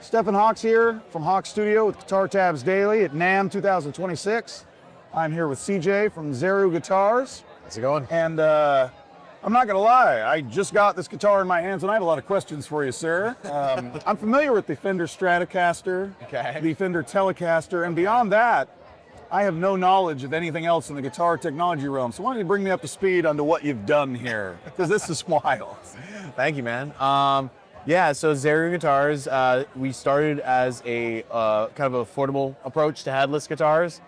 Stephen Hawks here from Hawks Studio with Guitar Tabs Daily at NAMM 2026. I'm here with CJ from Zeru Guitars. How's it going? And I'm not gonna lie, I just got this guitar in my hands and I have a lot of questions for you, sir. I'm familiar with the Fender Stratocaster, Okay. the Fender Telecaster, and beyond that, I have no knowledge of anything else in the guitar technology realm. So why don't you bring me up to speed onto what you've done here? Because this is wild. Thank you, man. Yeah, so Zeru Guitars, we started as a kind of affordable approach to headless guitars.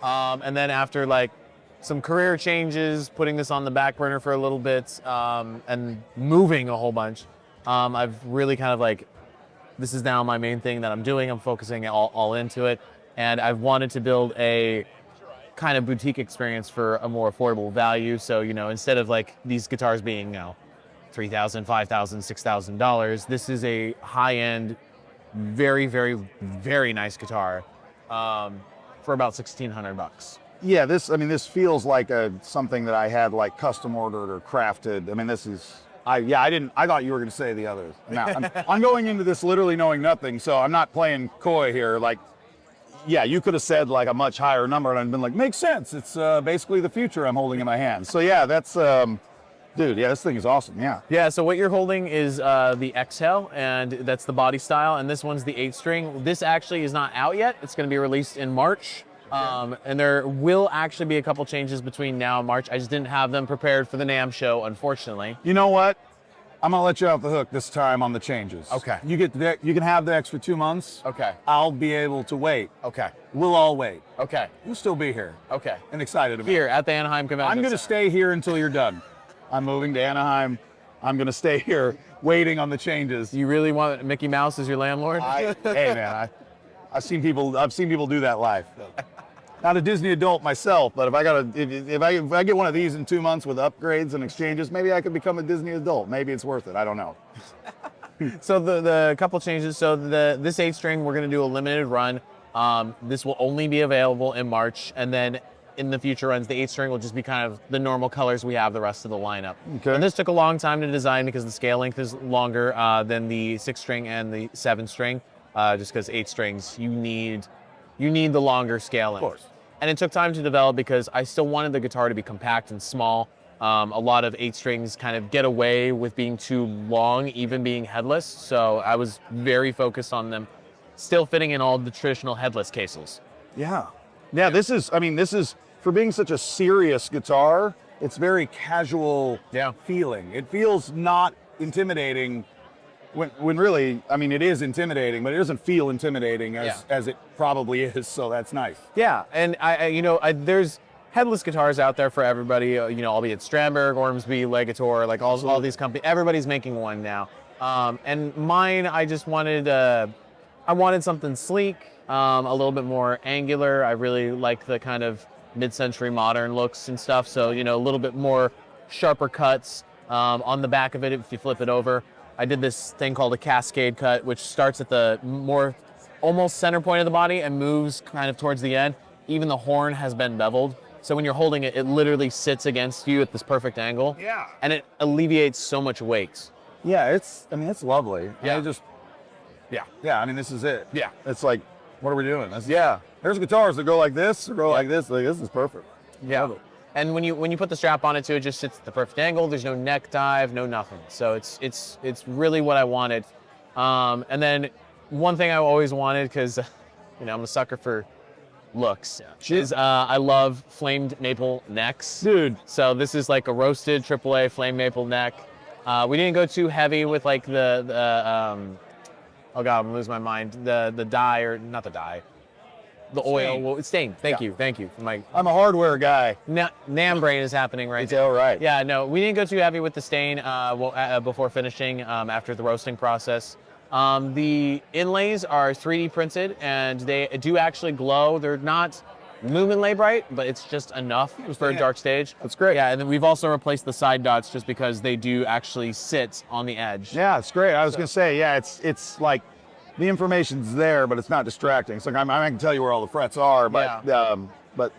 And then after like some career changes, putting this on the back burner for a little bit, and moving a whole bunch, I've really kind of like, this is now my main thing that I'm doing. I'm focusing all into it. And I've wanted to build a kind of boutique experience for a more affordable value. So, you know, instead of like these guitars being, you know, $3,000, $5,000, $6,000, this is a high-end, very, very, very nice guitar for about $1,600. Yeah, this feels like something that I had like custom ordered or crafted. I mean, this is, I thought you were going to say the others. Now, I'm going into this literally knowing nothing, so I'm not playing coy here. Like, yeah, you could have said like a much higher number and I'd been like, makes sense. It's basically the future I'm holding in my hand. So yeah, that's, dude, yeah, this thing is awesome, yeah. Yeah, so what you're holding is the Exhale, and that's the body style, and this one's the 8-string. This actually is not out yet. It's going to be released in March, and there will actually be a couple changes between now and March. I just didn't have them prepared for the NAMM show, unfortunately. You know what? I'm gonna let you off the hook this time on the changes. Okay. You can have the extra 2 months. Okay. I'll be able to wait. Okay. We'll all wait. Okay. You'll still be here. Okay. And excited about it. Here at the Anaheim Convention I'm gonna Center. stay here until you're done. I'm moving to Anaheim. I'm gonna stay here waiting on the changes. You really want Mickey Mouse as your landlord? Hey man, I've seen people do that live. Not a Disney adult myself, but if I get one of these in 2 months with upgrades and exchanges, maybe I could become a Disney adult. Maybe it's worth it. I don't know. So the couple changes. So this 8-string, we're going to do a limited run. This will only be available in March, and then in the future runs, the 8-string will just be kind of the normal colors we have the rest of the lineup. Okay. And this took a long time to design because the scale length is longer than the 6-string and the 7-string. Just because 8 strings, you need the longer scale length. Of course. And it took time to develop because I still wanted the guitar to be compact and small. A lot of 8 strings kind of get away with being too long, even being headless. So I was very focused on them still fitting in all the traditional headless cases. Yeah. Yeah, this is for being such a serious guitar, it's very casual feeling. It feels not intimidating when really, I mean, it is intimidating, but it doesn't feel intimidating as it probably is, so that's nice. Yeah, and there's headless guitars out there for everybody, you know, albeit Strandberg, Ormsby, Legator, like all these companies, everybody's making one now. And mine, I just wanted, I wanted something sleek, a little bit more angular. I really like the kind of mid-century modern looks and stuff, so, you know, a little bit more sharper cuts on the back of it if you flip it over. I did this thing called a cascade cut, which starts at the more almost center point of the body and moves kind of towards the end. Even the horn has been beveled. So when you're holding it, it literally sits against you at this perfect angle. Yeah. And it alleviates so much weight. Yeah, it's lovely. Yeah. I mean, this is it. Yeah. It's like, what are we doing? There's guitars that go like this or go like this. Like, this is perfect. Yeah. And when you put the strap on it too, it just sits at the perfect angle. There's no neck dive, no nothing. So it's really what I wanted. And then one thing I always wanted, because you know I'm a sucker for looks, is I love flamed maple necks, dude. So this is like a roasted AAA flame maple neck. We didn't go too heavy with like the oh god, I'm gonna lose my mind. The dye, or not the dye. The oil, well, it's stained. Thank you. I'm a hardware guy. NAMM brain is happening right now. All right. Yeah, no, we didn't go too heavy with the stain before finishing after the roasting process. The inlays are 3D printed and they do actually glow. They're not luminlay bright, but it's just enough for a dark stage. That's great. Yeah, and then we've also replaced the side dots just because they do actually sit on the edge. Yeah, it's great. I was gonna say, yeah, it's like the information's there, but it's not distracting. It's like I can tell you where all the frets are, but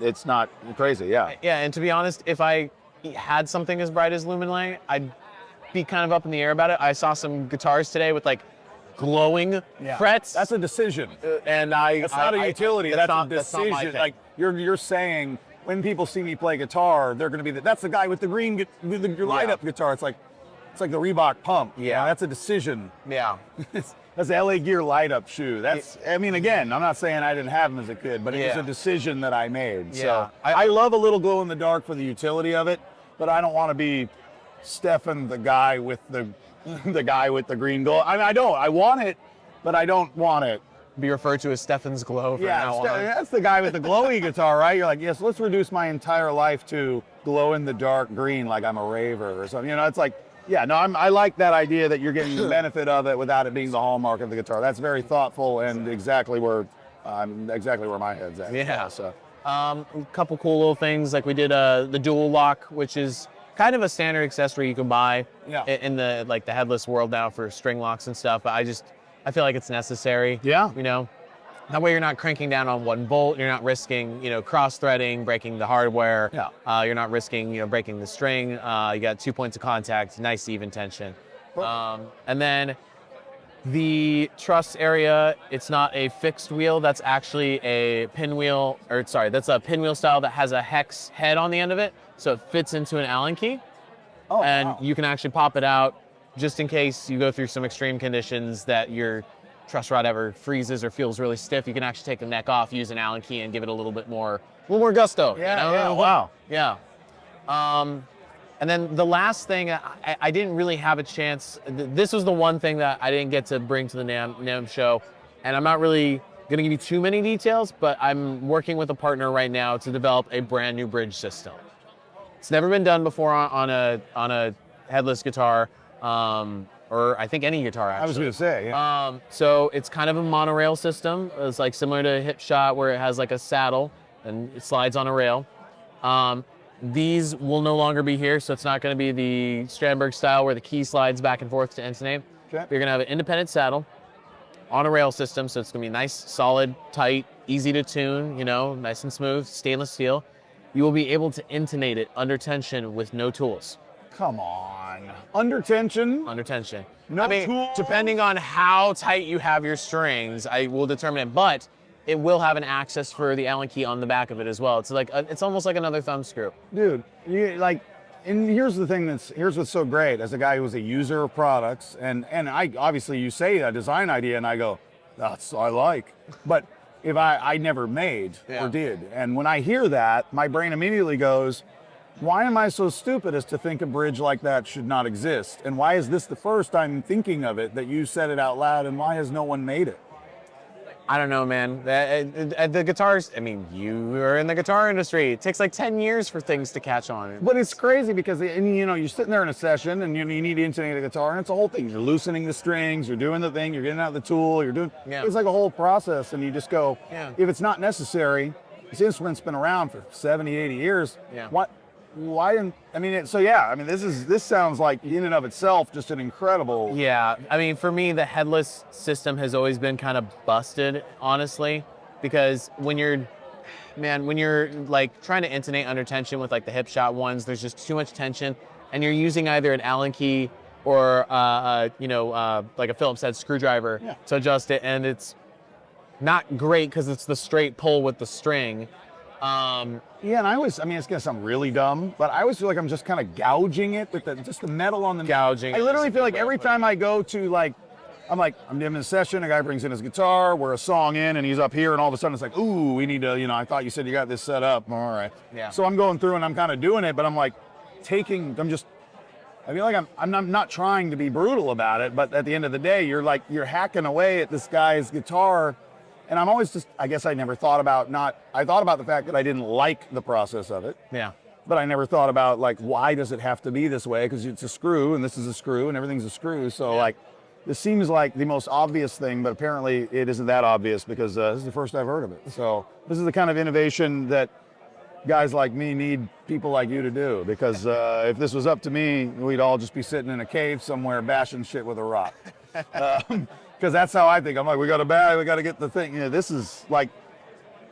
it's not crazy. Yeah. Yeah, and to be honest, if I had something as bright as luminlay, I'd be kind of up in the air about it. I saw some guitars today with like glowing frets. That's a decision. And It's not a utility. That's a decision. That's not my thing. Like you're saying, when people see me play guitar, they're going to be that's the guy with the green with the light up guitar. It's like the Reebok pump. Yeah, that's a decision. Yeah. That's the LA Gear light up shoe. I mean, again, I'm not saying I didn't have them as a kid, but it was a decision that I made. Yeah. So I love a little glow in the dark for the utility of it, but I don't want to be Stefan, the guy with the green glow. I mean, I don't. I want it, but I don't want it. Be referred to as Stefan's glow from now on. That's the guy with the glowy guitar, right? You're like, yes, let's reduce my entire life to glow in the dark green, like I'm a raver or something. You know, it's like, yeah, no, I like that idea that you're getting the benefit of it without it being the hallmark of the guitar. That's very thoughtful and exactly where my head's at. Yeah. So, a couple cool little things, like we did the dual lock, which is kind of a standard accessory you can buy in the the headless world now for string locks and stuff. But I feel like it's necessary. Yeah. You know, that way you're not cranking down on one bolt. You're not risking, cross-threading, breaking the hardware. Yeah. You're not risking, breaking the string. You got 2 points of contact, nice even tension. And then the truss area, it's not a fixed wheel. That's actually a pinwheel, that's a pinwheel style that has a hex head on the end of it. So it fits into an Allen key. Oh, and wow. you can actually pop it out just in case you go through some extreme conditions that your truss rod ever freezes or feels really stiff. You can actually take the neck off, use an Allen key, and give it a little more gusto. Yeah, wow. Yeah. And then the last thing, I didn't really have a chance. This was the one thing that I didn't get to bring to the NAMM show, and I'm not really going to give you too many details, but I'm working with a partner right now to develop a brand new bridge system. It's never been done before on a headless guitar. Or I think any guitar, actually. I was going to say, yeah. So it's kind of a monorail system. It's like similar to a hip shot where it has like a saddle and it slides on a rail. These will no longer be here, so it's not going to be the Strandberg style where the key slides back and forth to intonate. Okay. You're going to have an independent saddle on a rail system, so it's going to be nice, solid, tight, easy to tune, nice and smooth, stainless steel. You will be able to intonate it under tension with no tools. Come on. Under tension? Under tension. No tools? Depending on how tight you have your strings, I will determine it, but it will have an access for the Allen key on the back of it as well. It's like it's almost like another thumb screw. Dude, and here's the thing here's what's so great as a guy who's a user of products, and I obviously you say a design idea and I go, that's I like. But if I never made or did, and when I hear that, my brain immediately goes, why am I so stupid as to think a bridge like that should not exist? And why is this the first time thinking of it that you said it out loud, and why has no one made it? I don't know, man. The guitars, you are in the guitar industry. It takes like 10 years for things to catch on. But it's crazy because, you're sitting there in a session and you need to intonate the guitar, and it's a whole thing. You're loosening the strings, you're doing the thing, you're getting out the tool, it's like a whole process, and you just go, if it's not necessary, this instrument's been around for 70, 80 years, this sounds like in and of itself just an incredible. Yeah, for me, the headless system has always been kind of busted, honestly, because when you're like trying to intonate under tension with like the hip shot ones, there's just too much tension, and you're using either an Allen key or like a Phillips head screwdriver to adjust it, and it's not great because it's the straight pull with the string. And it's gonna sound really dumb, but I always feel like I'm just kind of gouging it with the metal on the gouging. I literally feel like every time I go to I'm in a session, a guy brings in his guitar, we're a song in, and he's up here, and all of a sudden it's like, ooh, we need to, I thought you said you got this set up. All right. Yeah. So I'm going through and I'm kind of doing it, but I'm like I feel like I'm not trying to be brutal about it, but at the end of the day, you're hacking away at this guy's guitar. And I'm always I thought about the fact that I didn't like the process of it. Yeah. But I never thought about why does it have to be this way? Because it's a screw and this is a screw and everything's a screw. So this seems like the most obvious thing, but apparently it isn't that obvious because this is the first I've heard of it. So this is the kind of innovation that guys like me need people like you to do, because if this was up to me, we'd all just be sitting in a cave somewhere bashing shit with a rock. Because that's how I think. I'm like, we got to get the thing. This is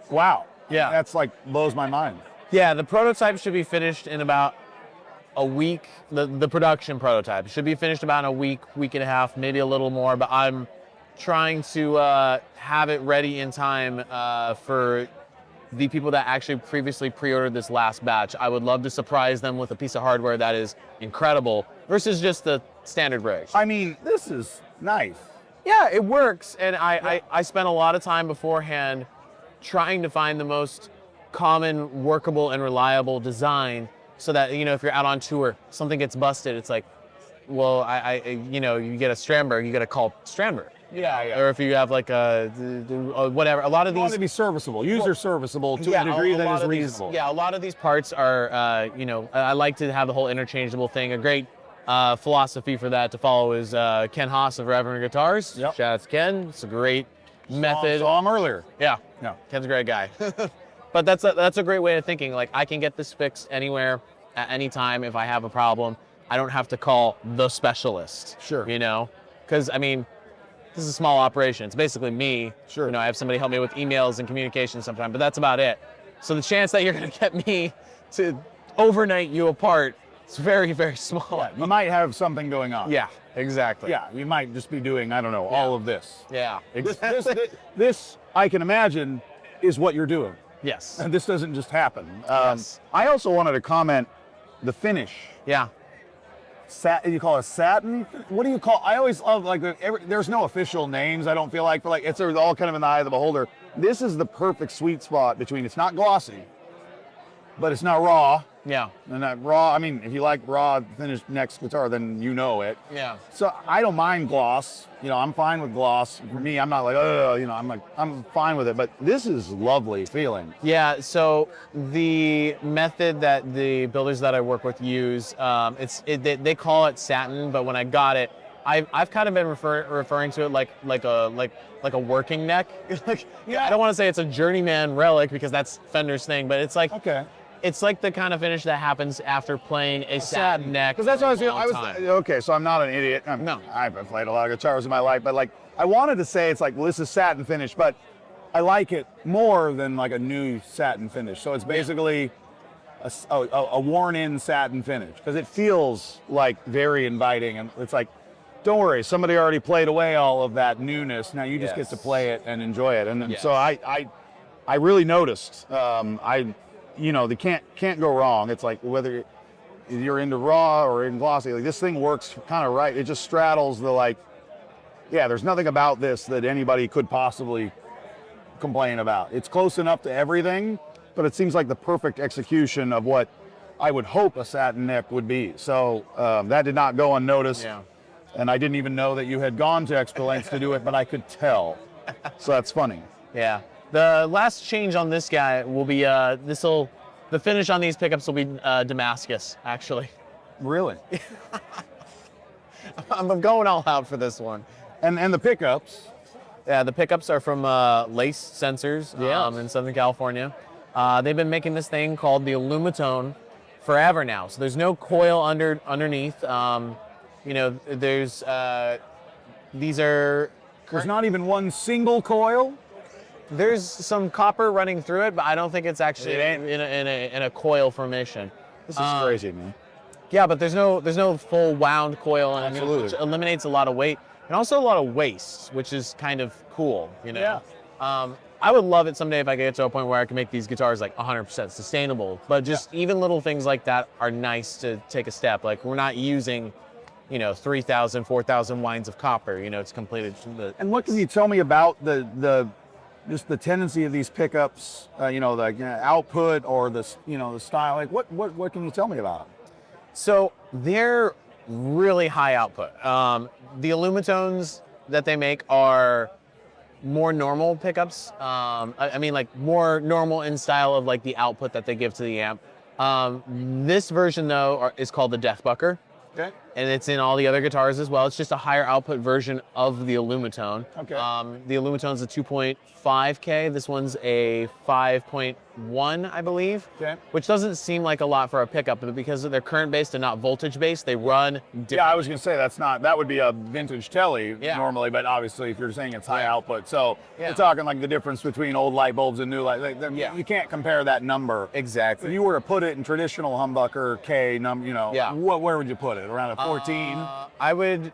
wow. Yeah. That's blows my mind. Yeah, the prototype should be finished in about a week. The production prototype should be finished about a week and a half, maybe a little more. But I'm trying to have it ready in time for the people that actually previously pre-ordered this last batch. I would love to surprise them with a piece of hardware that is incredible versus just the standard rig. I mean, this is nice. Yeah, it works, and I spent a lot of time beforehand trying to find the most common, workable, and reliable design so that, you know, if you're out on tour, something gets busted, it's like, well, you know, you get a Strandberg, you got to call Strandberg. Yeah. Or if you have like a whatever, a lot of You want these to be serviceable, user serviceable to a degree that is reasonable. Yeah, a lot of these parts are, you know, I like to have the whole interchangeable thing. A great philosophy for that to follow is Ken Haas of Reverend Guitars. Yep. Shout out to Ken. It's a great method. Saw him earlier. Yeah, No. Ken's a great guy. But that's a great way of thinking. Like, I can get this fixed anywhere at any time if I have a problem. I don't have to call the specialist. Sure. You know, because I mean, this is a small operation. It's basically me. Sure. You know, I have somebody help me with emails and communication sometimes, but that's about it. So the chance that you're going to get me to overnight you a part is very, very small. Yeah, you might have something going on. Yeah, exactly. Yeah, you might just be doing, I don't know, all of this. Yeah. This, I can imagine, is what you're doing. Yes. And this doesn't just happen. Yes. I also wanted to comment the finish. Yeah. You call it satin? What do you call? I always love there's no official names. I don't feel like, but it's all kind of in the eye of the beholder. This is the perfect sweet spot between it's not glossy, but it's not raw. Yeah. And that raw, I mean, if you like raw finished next guitar, then you know it. Yeah. So I don't mind gloss. You know, I'm fine with gloss. For me, I'm not like, oh, you know, I'm fine with it. But this is lovely feeling. Yeah, so the method that the builders that I work with use, they call it satin, but when I got it, I've kind of been referring to it like a working neck. I don't want to say it's a journeyman relic because that's Fender's thing, but it's like, Okay. It's like the kind of finish that happens after playing a satin neck. Because that's what I was time. okay, so I'm not an idiot. No. I've played a lot of guitars in my life, but like I wanted to say it's like, well, this is satin finish, but I like it more than like a new satin finish. So it's basically a worn-in satin finish because it feels like very inviting, and it's like, don't worry, somebody already played away all of that newness. Now you just get to play it and enjoy it. And so I really noticed. You know, they can't go wrong. It's like whether you're into raw or in glossy, like this thing works kind of right. It just straddles the like, yeah, there's nothing about this that anybody could possibly complain about. It's close enough to everything, but it seems like the perfect execution of what I would hope a satin neck would be. So that did not go unnoticed. Yeah. And I didn't even know that you had gone to extra lengths to do it, but I could tell. So that's funny. Yeah. The last change on this guy will be the finish on these pickups will be Damascus, actually. Really? I'm going all out for this one. And the pickups. Yeah, the pickups are from Lace Sensors in Southern California. They've been making this thing called the Alumatone forever now. So there's no coil underneath. You know, there's There's not even one single coil. There's some copper running through it, but I don't think it's actually in a coil formation. This is crazy, man. Yeah, but there's no full wound coil, and Absolutely. which eliminates a lot of weight and also a lot of waste, which is kind of cool, you know. Yeah. I would love it someday if I get to a point where I can make these guitars like 100% sustainable. But just even little things like that are nice to take a step. Like we're not using, you know, 3,000, 4,000 winds of copper. You know, it's completed. And what can you tell me about the just the tendency of these pickups? You know, the output or the style. Like what can you tell me about them? So they're really high output. The Alumatones that they make are more normal pickups. I mean, like more normal in style of like the output that they give to the amp. This version though is called the Deathbucker. Okay. And it's in all the other guitars as well. It's just a higher output version of the Alumatone. Okay. The Alumatone's a 2.5K. This one's a 5.1, I believe. Okay. Which doesn't seem like a lot for a pickup, but because they're current based and not voltage based, they run different. Yeah, I was gonna say that would be a vintage telly normally, but obviously if you're saying it's high output, so we're talking like the difference between old light bulbs and new light. You can't compare that number. Exactly. If you were to put it in traditional humbucker K where would you put it? Around a 14? I would.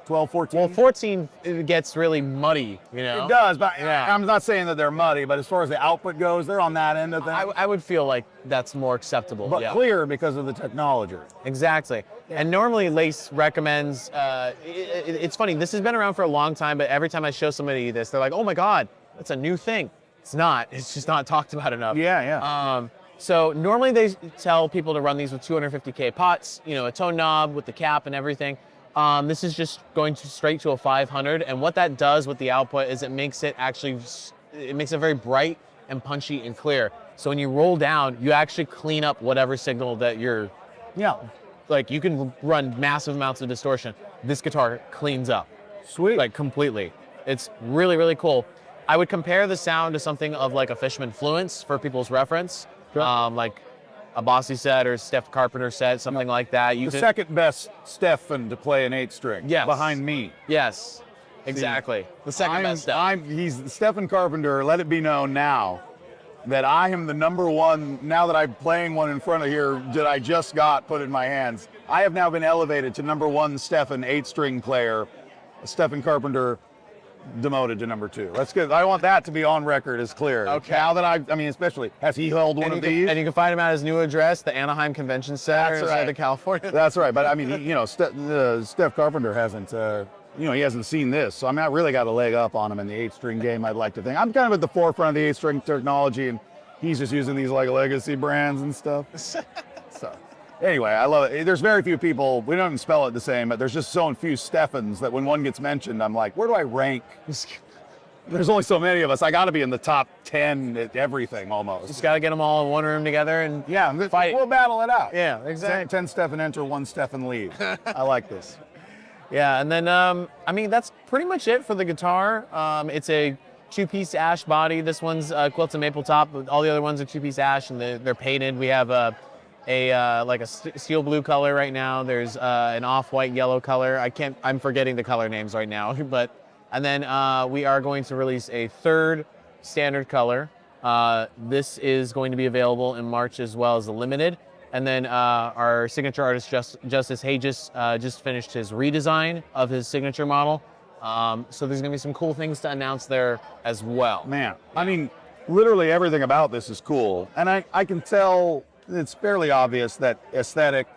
12, 14? Well, 14 it gets really muddy, you know. It does, but Yeah. I'm not saying that they're muddy, but as far as the output goes, they're on that end of things. I would feel like that's more acceptable. But yeah. clear because of the technology. Exactly. And normally Lace recommends, it's funny, this has been around for a long time, but every time I show somebody this, they're like, oh my God, that's a new thing. It's not, it's just not talked about enough. Yeah, yeah. So normally they tell people to run these with 250K pots, you know, a tone knob with the cap and everything. This is just going straight to a 500. And what that does with the output is it makes it very bright and punchy and clear. So when you roll down, you actually clean up whatever signal that you're, like you can run massive amounts of distortion. This guitar cleans up. Sweet. Like completely. It's really, really cool. I would compare the sound to something of like a Fishman Fluence for people's reference. Sure. Like a Bossy set or Steph Carpenter set, something like that. The second best Stefan to play an 8-string. Yes. Behind me. Yes, exactly. The second best step. He's Stephen Carpenter. Let it be known now that I am the number one. Now that I'm playing one in front of here that I just got put in my hands, I have now been elevated to number one Stefan 8-string player. Stephen Carpenter demoted to number 2. That's good. I want that to be on record as clear. Okay. Now that I mean, especially, has he held one of these? And you can find him at his new address, the Anaheim Convention Center That's inside right. of California. That's right. But I mean, Steph Carpenter hasn't, he hasn't seen this. So I mean, I really got a leg up on him in the 8-string game, I'd like to think. I'm kind of at the forefront of the 8-string technology, and he's just using these like legacy brands and stuff. So anyway, I love it. There's very few people, we don't even spell it the same, but there's just so few Stefans that when one gets mentioned, I'm like, where do I rank? There's only so many of us. I got to be in the top 10 at everything almost. Just got to get them all in one room together and fight. We'll battle it out. Yeah, exactly. 10 Stefan enter, 1 Stefan leave. I like this. Yeah, and then, I mean, that's pretty much it for the guitar. It's a 2-piece ash body. This one's quilted maple top. All the other ones are 2-piece ash, and they're painted. We have like a steel blue color right now. There's an off-white yellow color. I'm forgetting the color names right now, but. And then we are going to release a 3rd standard color. This is going to be available in March as well as the limited. And then our signature artist, Justice Hages, just finished his redesign of his signature model. So there's going to be some cool things to announce there as well. Man, I mean, literally everything about this is cool. And I can tell it's fairly obvious that aesthetic,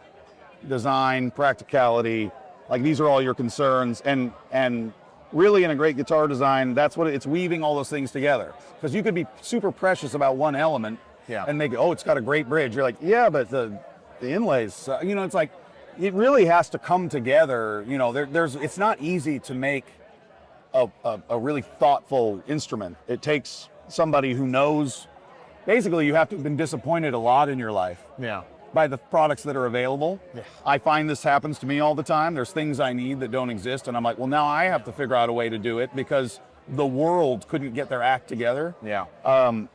design, practicality, like these are all your concerns. And really in a great guitar design, that's what it's weaving all those things together. Because you could be super precious about one element and make it, it's got a great bridge. You're like, yeah, but the inlays, it's like, it really has to come together. It's not easy to make a really thoughtful instrument. It takes somebody who knows, basically you have to have been disappointed a lot in your life. Yeah. By the products that are available. Yeah. I find this happens to me all the time. There's things I need that don't exist, and I'm like, well, now I have to figure out a way to do it because the world couldn't get their act together. Yeah.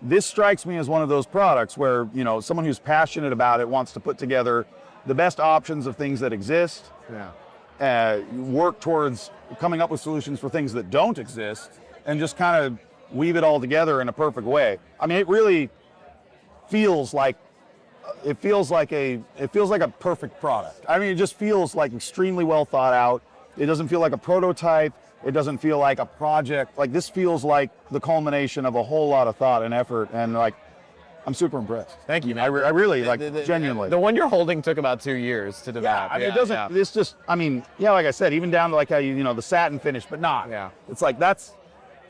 This strikes me as one of those products where, someone who's passionate about it wants to put together the best options of things that exist, work towards coming up with solutions for things that don't exist, and just kind of weave it all together in a perfect way. I mean, it really feels like a perfect product. I mean, it just feels like extremely well thought out. It doesn't feel like a prototype. It doesn't feel like a project. Like this feels like the culmination of a whole lot of thought and effort. And like, I'm super impressed. Thank you, man. I really genuinely. The one you're holding took about 2 years to develop. Yeah, I mean, it doesn't. It's just. I mean, like I said, even down to like how the satin finish, but not. Yeah. It's like that's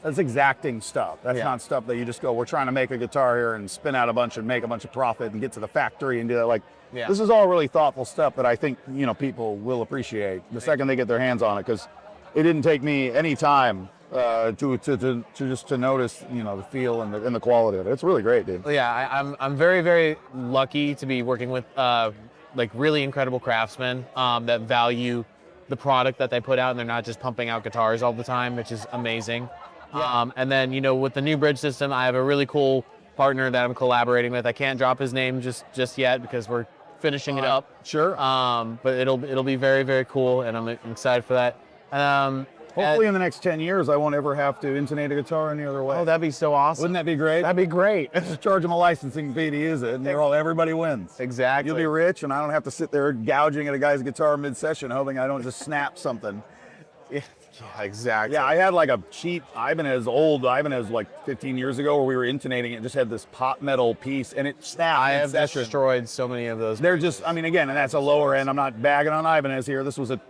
exacting stuff. That's not stuff that you just go, we're trying to make a guitar here and spin out a bunch and make a bunch of profit and get to the factory and do that. Like, this is all really thoughtful stuff that I think, people will appreciate the second they get their hands on it, because it didn't take me any time to notice, the feel and the quality of it. It's really great, dude. Yeah, I'm very, very lucky to be working with like really incredible craftsmen that value the product that they put out, and they're not just pumping out guitars all the time, which is amazing. Yeah. And then, with the new bridge system, I have a really cool partner that I'm collaborating with. I can't drop his name just yet because we're finishing it up. Sure. But it'll be very, very cool, and I'm excited for that. Hopefully in the next 10 years, I won't ever have to intonate a guitar any other way. Oh, that'd be so awesome. Wouldn't that be great? That'd be great. Just charge them a licensing fee to use it, and everybody wins. Exactly. You'll be rich, and I don't have to sit there gouging at a guy's guitar mid-session, hoping I don't just snap something. Yeah, exactly. Yeah, I had like a cheap old Ibanez like 15 years ago where we were intonating it. It just had this pot metal piece and it snapped. I in have session. destroyed so many of those. They're just, I mean, again, and that's a lower end. I'm not bagging on Ibanez here. This was a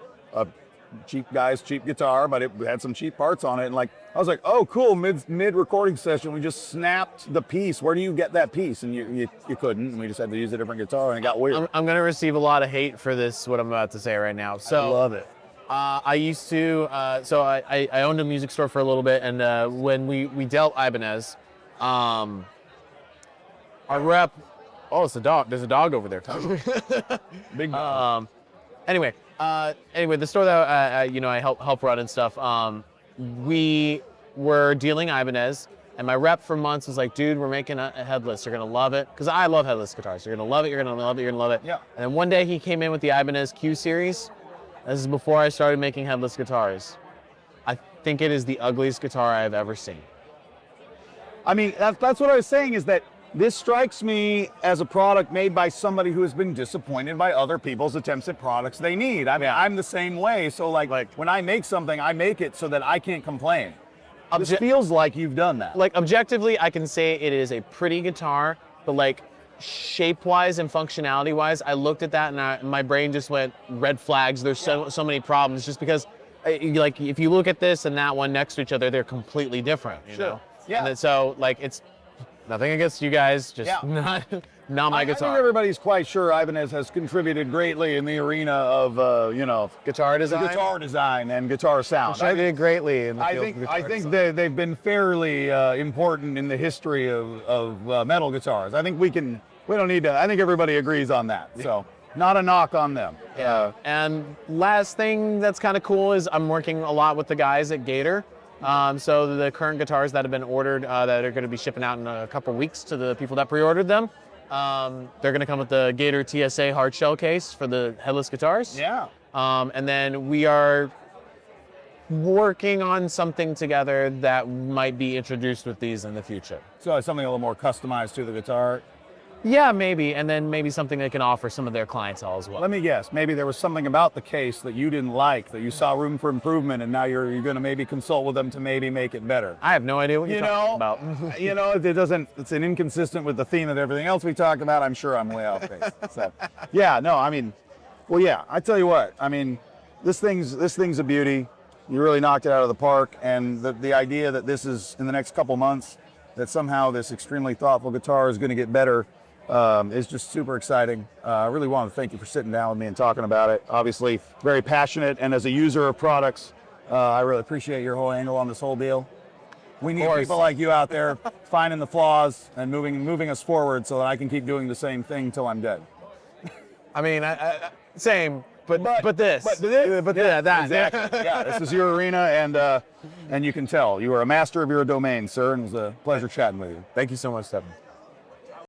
cheap guitar, but it had some cheap parts on it. And like, I was like, oh, cool, mid recording session, we just snapped the piece. Where do you get that piece? And you couldn't, and we just had to use a different guitar, and it got weird. I'm going to receive a lot of hate for this, what I'm about to say right now. So I love it. I used to, I owned a music store for a little bit, and when we dealt Ibanez, our rep, oh, it's a dog. There's a dog over there. Big dog. Anyway, the store that I help run and stuff, we were dealing Ibanez, and my rep for months was like, dude, we're making a Headless. You're gonna love it, because I love Headless guitars. You're gonna love it. You're gonna love it. You're gonna love it. Yeah. And then one day he came in with the Ibanez Q series. This is before I started making Headless guitars. I think it is the ugliest guitar I've ever seen. I mean, that's what I was saying, is that this strikes me as a product made by somebody who has been disappointed by other people's attempts at products they need. I mean, I'm the same way. So like when I make something, I make it so that I can't complain. This feels like you've done that. Like objectively, I can say it is a pretty guitar, but like shape-wise and functionality-wise, I looked at that and my brain just went red flags. There's so many problems, just because like if you look at this and that one next to each other, they're completely different. You know? Yeah. And so like it's nothing against you guys, just not my guitar. I think everybody's quite sure Ibanez has contributed greatly in the arena of guitar design and guitar sound. Contributed greatly in the field of guitar I think design. they've been fairly important in the history of metal guitars. I think we don't need to. I think everybody agrees on that. So not a knock on them. Yeah. And last thing that's kind of cool is I'm working a lot with the guys at Gator. So the current guitars that have been ordered that are going to be shipping out in a couple weeks to the people that pre-ordered them, they're going to come with the Gator TSA hard shell case for the Headless guitars. Yeah. And then we are working on something together that might be introduced with these in the future. So it's something a little more customized to the guitar. Yeah, maybe, and then maybe something they can offer some of their clientele as well. Let me guess. Maybe there was something about the case that you didn't like, that you saw room for improvement, and now you're going to maybe consult with them to maybe make it better. I have no idea what you're talking about. It's an inconsistent with the theme of everything else we talked about. I'm sure I'm way off base. So, yeah, no, I mean, well, yeah. I tell you what. I mean, this thing's a beauty. You really knocked it out of the park, and the idea that this is in the next couple months, that somehow this extremely thoughtful guitar is going to get better. Is just super exciting. I really want to thank you for sitting down with me and talking about it. Obviously, very passionate, and as a user of products, I really appreciate your whole angle on this whole deal. We need people like you out there finding the flaws and moving us forward, so that I can keep doing the same thing till I'm dead. I mean, same, but this. Exactly. Yeah, this is your arena, and you can tell you are a master of your domain, sir. And it was a pleasure chatting with you. Thank you so much, Stephen.